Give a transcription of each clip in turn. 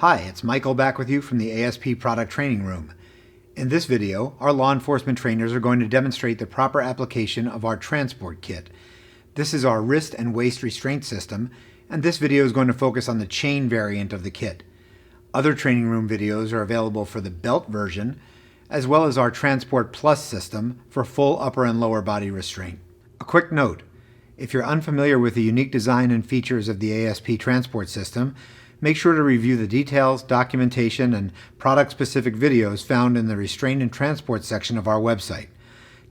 Hi, it's Michael back with you from the ASP Product Training Room. In this video, our law enforcement trainers are going to demonstrate the proper application of our transport kit. This is our wrist and waist restraint system, and this video is going to focus on the chain variant of the kit. Other training room videos are available for the belt version, as well as our Transport Plus system for full upper and lower body restraint. A quick note, if you're unfamiliar with the unique design and features of the ASP transport system, make sure to review the details, documentation, and product-specific videos found in the Restraint and Transport section of our website.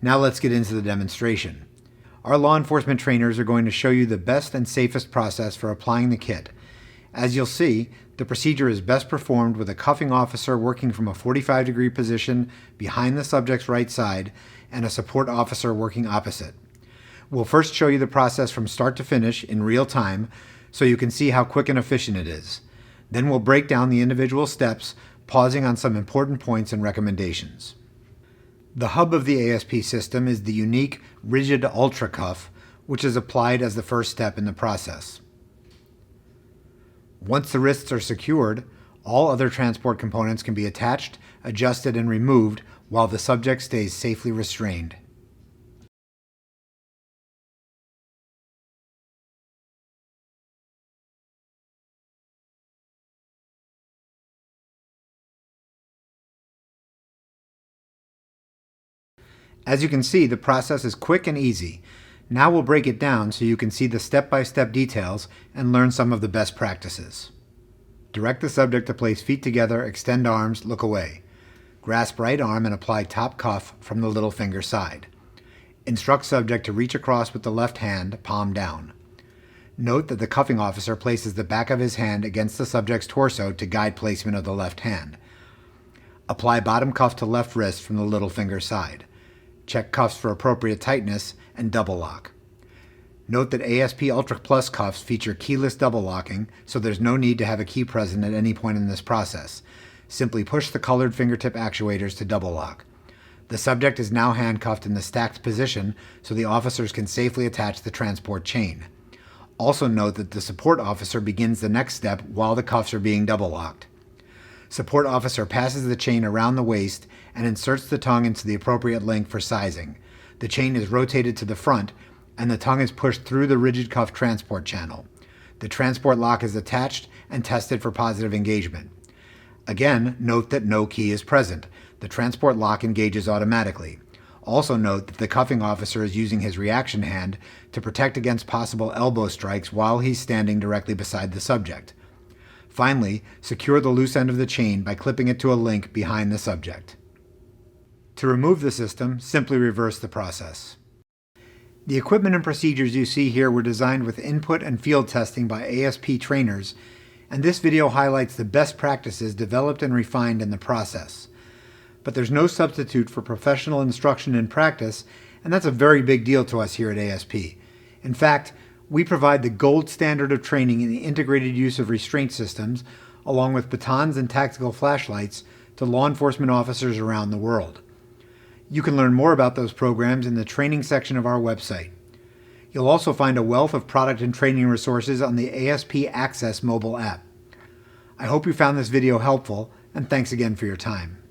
Now let's get into the demonstration. Our law enforcement trainers are going to show you the best and safest process for applying the kit. As you'll see, the procedure is best performed with a cuffing officer working from a 45-degree position behind the subject's right side and a support officer working opposite. We'll first show you the process from start to finish in real time, so you can see how quick and efficient it is. Then we'll break down the individual steps, pausing on some important points and recommendations. The hub of the ASP system is the unique rigid ultra cuff, which is applied as the first step in the process. Once the wrists are secured, all other transport components can be attached, adjusted, and removed while the subject stays safely restrained. As you can see, the process is quick and easy. Now we'll break it down so you can see the step-by-step details and learn some of the best practices. Direct the subject to place feet together, extend arms, look away. Grasp right arm and apply top cuff from the little finger side. Instruct subject to reach across with the left hand, palm down. Note that the cuffing officer places the back of his hand against the subject's torso to guide placement of the left hand. Apply bottom cuff to left wrist from the little finger side. Check cuffs for appropriate tightness and double lock. Note that ASP Ultra Plus cuffs feature keyless double locking, so there's no need to have a key present at any point in this process. Simply push the colored fingertip actuators to double lock. The subject is now handcuffed in the stacked position, so the officers can safely attach the transport chain. Also note that the support officer begins the next step while the cuffs are being double locked. Support officer passes the chain around the waist and inserts the tongue into the appropriate length for sizing. The chain is rotated to the front, and the tongue is pushed through the rigid cuff transport channel. The transport lock is attached and tested for positive engagement. Again, note that no key is present. The transport lock engages automatically. Also note that the cuffing officer is using his reaction hand to protect against possible elbow strikes while he's standing directly beside the subject. Finally, secure the loose end of the chain by clipping it to a link behind the subject. To remove the system, simply reverse the process. The equipment and procedures you see here were designed with input and field testing by ASP trainers, and this video highlights the best practices developed and refined in the process. But there's no substitute for professional instruction and practice, and that's a very big deal to us here at ASP. In fact, we provide the gold standard of training in the integrated use of restraint systems, along with batons and tactical flashlights, to law enforcement officers around the world. You can learn more about those programs in the training section of our website. You'll also find a wealth of product and training resources on the ASP Access mobile app. I hope you found this video helpful, and thanks again for your time.